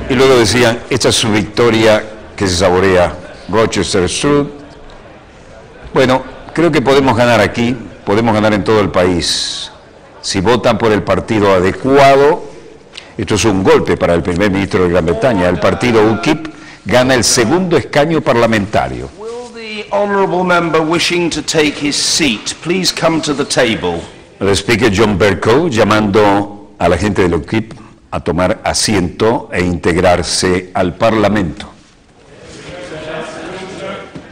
Y luego decían, esta es su victoria que se saborea Rochester Street. Bueno, creo que podemos ganar aquí, podemos ganar en todo el país. Si votan por el partido adecuado, esto es un golpe para el primer ministro de Gran Bretaña. El partido UKIP gana el segundo escaño parlamentario. El speaker John Bercow llamando a la gente del UKIP a tomar asiento e integrarse al Parlamento.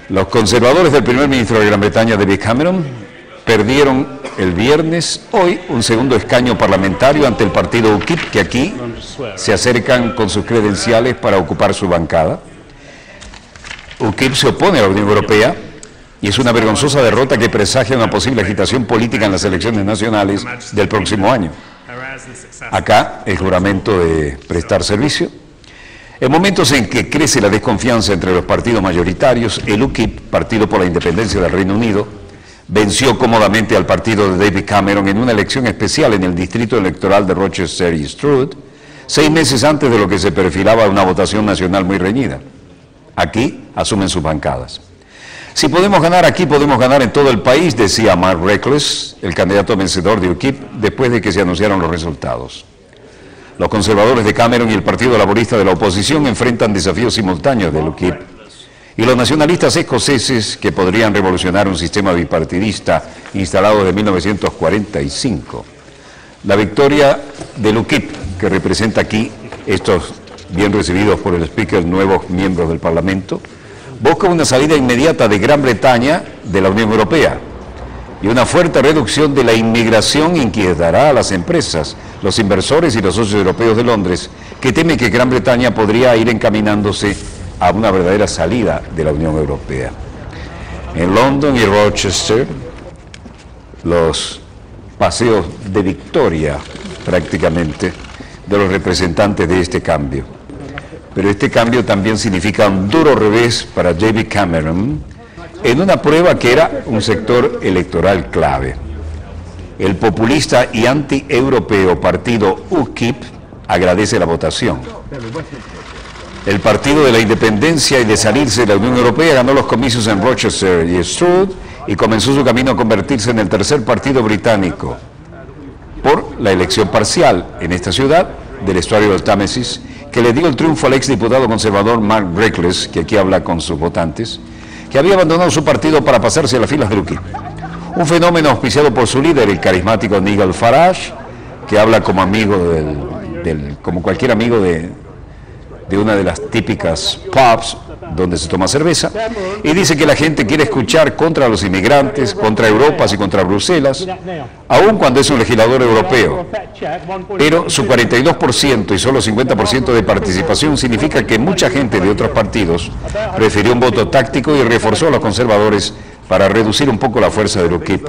Los conservadores del primer ministro de Gran Bretaña, David Cameron, perdieron el viernes, hoy, un segundo escaño parlamentario ante el partido UKIP, que aquí se acercan con sus credenciales para ocupar su bancada. UKIP se opone a la Unión Europea y es una vergonzosa derrota que presagia una posible agitación política en las elecciones nacionales del próximo año. Acá, el juramento de prestar servicio. En momentos en que crece la desconfianza entre los partidos mayoritarios, el UKIP, Partido por la Independencia del Reino Unido, venció cómodamente al partido de David Cameron en una elección especial en el distrito electoral de Rochester y Stroud, 6 meses antes de lo que se perfilaba una votación nacional muy reñida. Aquí asumen sus bancadas. Si podemos ganar aquí, podemos ganar en todo el país, decía Mark Reckless, el candidato vencedor de UKIP, después de que se anunciaron los resultados. Los conservadores de Cameron y el Partido Laborista de la oposición enfrentan desafíos simultáneos del UKIP, y los nacionalistas escoceses que podrían revolucionar un sistema bipartidista instalado de 1945. La victoria del UKIP, que representa aquí estos bien recibidos por el speaker nuevos miembros del Parlamento, busca una salida inmediata de Gran Bretaña de la Unión Europea y una fuerte reducción de la inmigración inquietará a las empresas, los inversores y los socios europeos de Londres, que temen que Gran Bretaña podría ir encaminándose a una verdadera salida de la Unión Europea. En London y Rochester, los paseos de victoria prácticamente de los representantes de este cambio. Pero este cambio también significa un duro revés para David Cameron en una prueba que era un sector electoral clave. El populista y anti-europeo partido UKIP agradece la votación. El Partido de la Independencia y de salirse de la Unión Europea ganó los comicios en Rochester y Stroud y comenzó su camino a convertirse en el tercer partido británico por la elección parcial en esta ciudad del estuario del Támesis, que le dio el triunfo al exdiputado conservador Mark Reckless, que aquí habla con sus votantes, que había abandonado su partido para pasarse a las filas del UKIP. Un fenómeno auspiciado por su líder, el carismático Nigel Farage, que habla como amigo como cualquier amigo de una de las típicas pubs donde se toma cerveza, y dice que la gente quiere escuchar contra los inmigrantes, contra Europa y contra Bruselas, aun cuando es un legislador europeo. Pero su 42% y solo 50% de participación significa que mucha gente de otros partidos prefirió un voto táctico y reforzó a los conservadores para reducir un poco la fuerza del UKIP,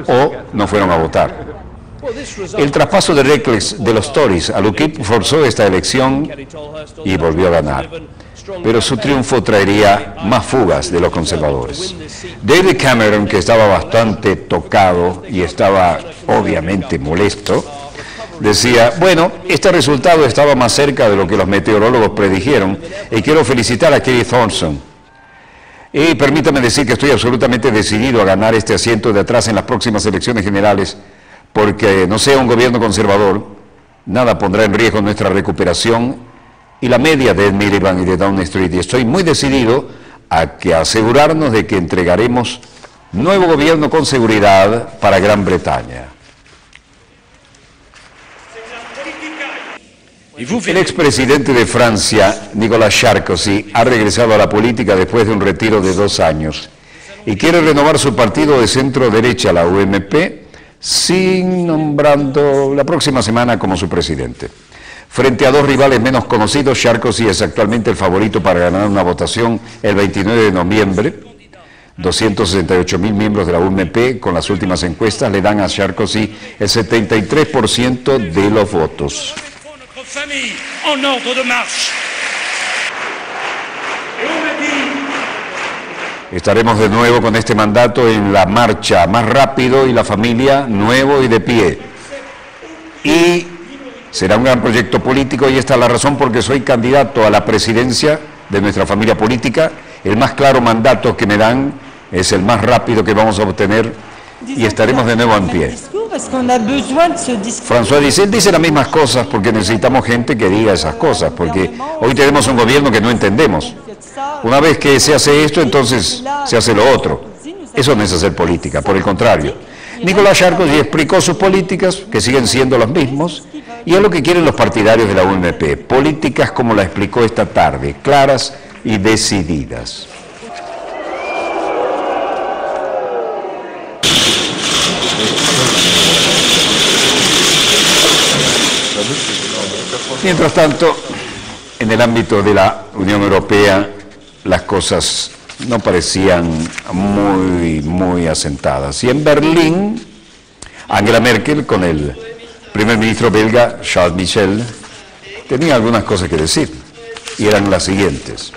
o no fueron a votar. El traspaso de Reckless de los Tories al UKIP forzó esta elección y volvió a ganar. pero su triunfo traería más fugas de los conservadores. David Cameron, que estaba bastante tocado y estaba obviamente molesto, decía, bueno, este resultado estaba más cerca de lo que los meteorólogos predijeron y quiero felicitar a Kerry Thompson. Y permítame decir que estoy absolutamente decidido a ganar este asiento de atrás en las próximas elecciones generales, porque no sea un gobierno conservador, nada pondrá en riesgo nuestra recuperación y la media de Ed Miliband y de Downing Street. Y estoy muy decidido a que asegurarnos de que entregaremos nuevo gobierno con seguridad para Gran Bretaña. El expresidente de Francia, Nicolas Sarkozy, ha regresado a la política después de un retiro de 2 años y quiere renovar su partido de centro-derecha, la UMP, sin nombrando la próxima semana como su presidente. Frente a 2 rivales menos conocidos, Sarkozy es actualmente el favorito para ganar una votación el 29 de noviembre. 268.000 miembros de la UMP, con las últimas encuestas, le dan a Sarkozy el 73% de los votos. Estaremos de nuevo con este mandato en la marcha más rápido y la familia nuevo y de pie. Y será un gran proyecto político y esta es la razón porque soy candidato a la presidencia de nuestra familia política. El más claro mandato que me dan es el más rápido que vamos a obtener y estaremos de nuevo en pie. François dice, él dice las mismas cosas porque necesitamos gente que diga esas cosas, porque hoy tenemos un gobierno que no entendemos. Una vez que se hace esto, entonces se hace lo otro. Eso no es hacer política, por el contrario. Nicolas Sarkozy explicó sus políticas, que siguen siendo las mismas, y es lo que quieren los partidarios de la UMP, políticas como la explicó esta tarde, claras y decididas. Mientras tanto, en el ámbito de la Unión Europea, las cosas no parecían muy asentadas. Y en Berlín, Angela Merkel con el primer ministro belga, Charles Michel, tenía algunas cosas que decir, y eran las siguientes.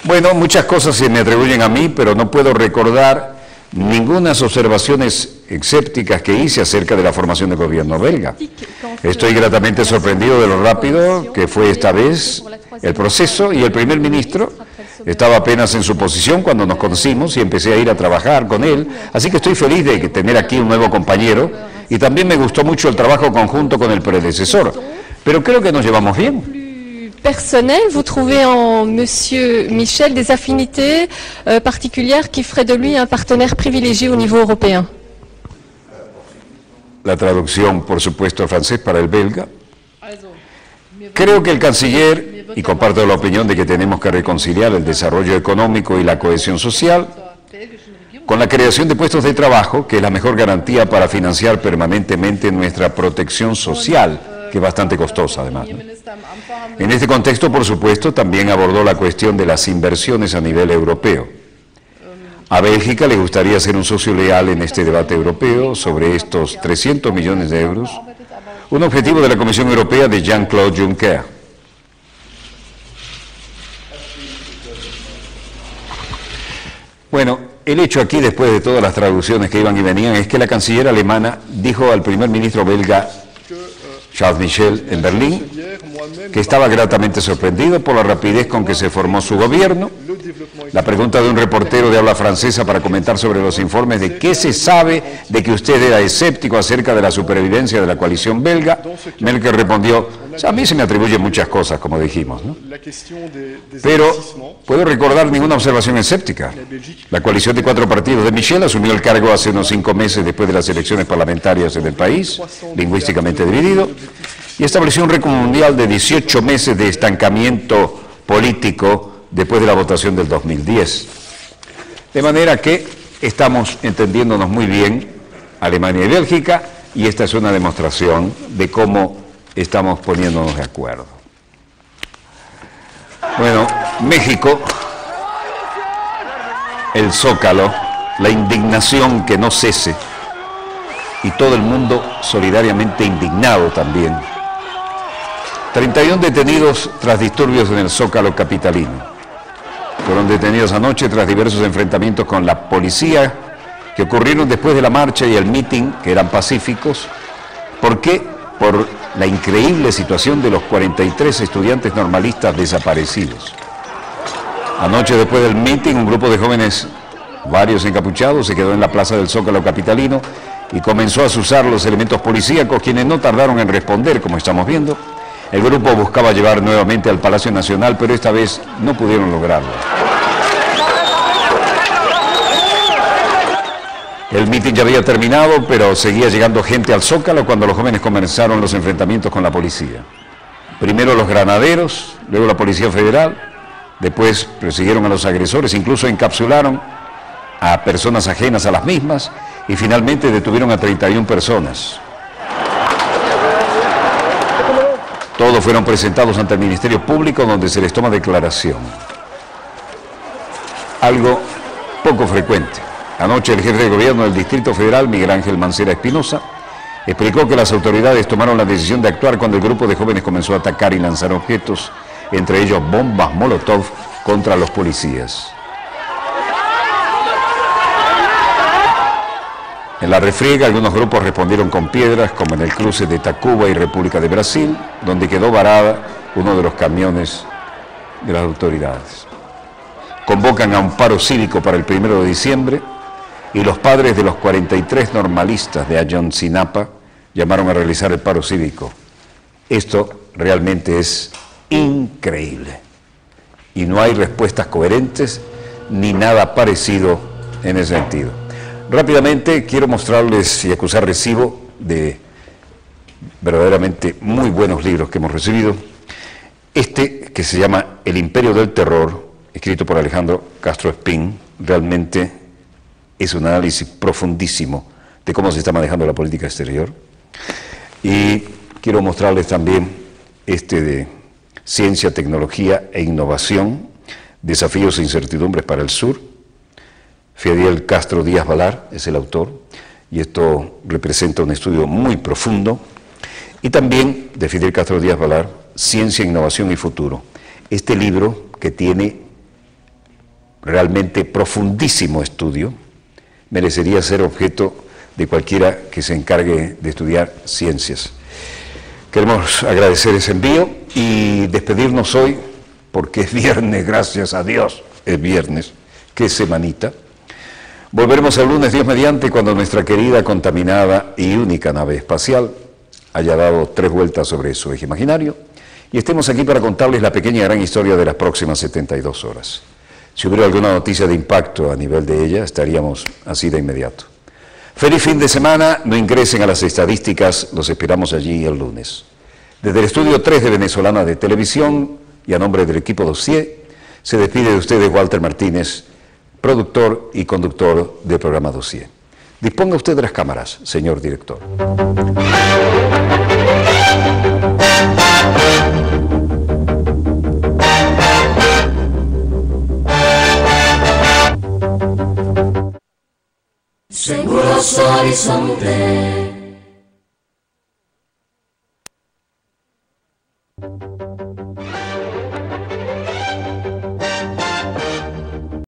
Bueno, muchas cosas se me atribuyen a mí, pero no puedo recordar ninguna observaciones escépticas que hice acerca de la formación del gobierno belga. Estoy gratamente sorprendido de lo rápido que fue esta vez el proceso y el primer ministro estaba apenas en su posición cuando nos conocimos y empecé a ir a trabajar con él, así que estoy feliz de tener aquí un nuevo compañero y también me gustó mucho el trabajo conjunto con el predecesor, pero creo que nos llevamos bien. Personnel, vous trouvez en Monsieur Michel des affinités particulières qui feraient de lui un partenaire privilégié au niveau européen? La traducción, por supuesto, al francés para el belga. Creo que el canciller, y comparto la opinión de que tenemos que reconciliar el desarrollo económico y la cohesión social con la creación de puestos de trabajo, que es la mejor garantía para financiar permanentemente nuestra protección social, que es bastante costosa además, ¿no? En este contexto, por supuesto, también abordó la cuestión de las inversiones a nivel europeo. A Bélgica le gustaría ser un socio leal en este debate europeo sobre estos 300 millones de euros, un objetivo de la Comisión Europea de Jean-Claude Juncker. Bueno, el hecho aquí, después de todas las traducciones que iban y venían, es que la canciller alemana dijo al primer ministro belga, Charles Michel, en Berlín, que estaba gratamente sorprendido por la rapidez con que se formó su gobierno. La pregunta de un reportero de habla francesa para comentar sobre los informes de qué se sabe de que usted era escéptico acerca de la supervivencia de la coalición belga, Merkel respondió, a mí se me atribuyen muchas cosas, como dijimos, ¿no? Pero puedo recordar ninguna observación escéptica. La coalición de 4 partidos de Michel asumió el cargo hace unos 5 meses después de las elecciones parlamentarias en el país, lingüísticamente dividido, y estableció un récord mundial de 18 meses de estancamiento político después de la votación del 2010. De manera que estamos entendiéndonos muy bien, Alemania y Bélgica, y esta es una demostración de cómo estamos poniéndonos de acuerdo. Bueno, México, el Zócalo, la indignación que no cese, y todo el mundo solidariamente indignado también. 31 detenidos tras disturbios en el Zócalo capitalino. fueron detenidos anoche tras diversos enfrentamientos con la policía que ocurrieron después de la marcha y el mitin, que eran pacíficos. ¿Por qué? Por la increíble situación de los 43 estudiantes normalistas desaparecidos. Anoche, después del mitin, un grupo de jóvenes, varios encapuchados, se quedó en la plaza del Zócalo capitalino y comenzó a azuzar los elementos policíacos, quienes no tardaron en responder, como estamos viendo. El grupo buscaba llevar nuevamente al Palacio Nacional, pero esta vez no pudieron lograrlo. El mitin ya había terminado, pero seguía llegando gente al Zócalo cuando los jóvenes comenzaron los enfrentamientos con la policía. Primero los granaderos, luego la Policía Federal, después persiguieron a los agresores, incluso encapsularon a personas ajenas a las mismas y finalmente detuvieron a 31 personas. Todos fueron presentados ante el Ministerio Público, donde se les toma declaración. Algo poco frecuente. Anoche el jefe de gobierno del Distrito Federal, Miguel Ángel Mancera Espinosa, explicó que las autoridades tomaron la decisión de actuar cuando el grupo de jóvenes comenzó a atacar y lanzar objetos, entre ellos bombas Molotov, contra los policías. En la refriega, algunos grupos respondieron con piedras, como en el cruce de Tacuba y República de Brasil, donde quedó varada uno de los camiones de las autoridades. Convocan a un paro cívico para el 1 de diciembre y los padres de los 43 normalistas de Ayotzinapa llamaron a realizar el paro cívico. Esto realmente es increíble y no hay respuestas coherentes ni nada parecido en ese sentido. Rápidamente quiero mostrarles y acusar recibo de verdaderamente muy buenos libros que hemos recibido. Este, que se llama El Imperio del Terror, escrito por Alejandro Castro Espín, realmente es un análisis profundísimo de cómo se está manejando la política exterior. Y quiero mostrarles también este de Ciencia, Tecnología e Innovación, Desafíos e Incertidumbres para el Sur. Fidel Castro Díaz Valar es el autor, y esto representa un estudio muy profundo. Y también de Fidel Castro Díaz Valar, Ciencia, Innovación y Futuro. Este libro, que tiene realmente profundísimo estudio, merecería ser objeto de cualquiera que se encargue de estudiar ciencias. Queremos agradecer ese envío y despedirnos hoy, porque es viernes, gracias a Dios, es viernes, qué semanita. Volveremos el lunes, Dios mediante, cuando nuestra querida, contaminada y única nave espacial haya dado 3 vueltas sobre su eje imaginario y estemos aquí para contarles la pequeña y gran historia de las próximas 72 horas. Si hubiera alguna noticia de impacto a nivel de ella, estaríamos así de inmediato. Feliz fin de semana, no ingresen a las estadísticas, los esperamos allí el lunes. Desde el estudio 3 de Venezolana de Televisión y a nombre del equipo Dossier, se despide de ustedes Walter Martínez, productor y conductor del programa Dossier. Disponga usted de las cámaras, señor director. Seguros Horizonte.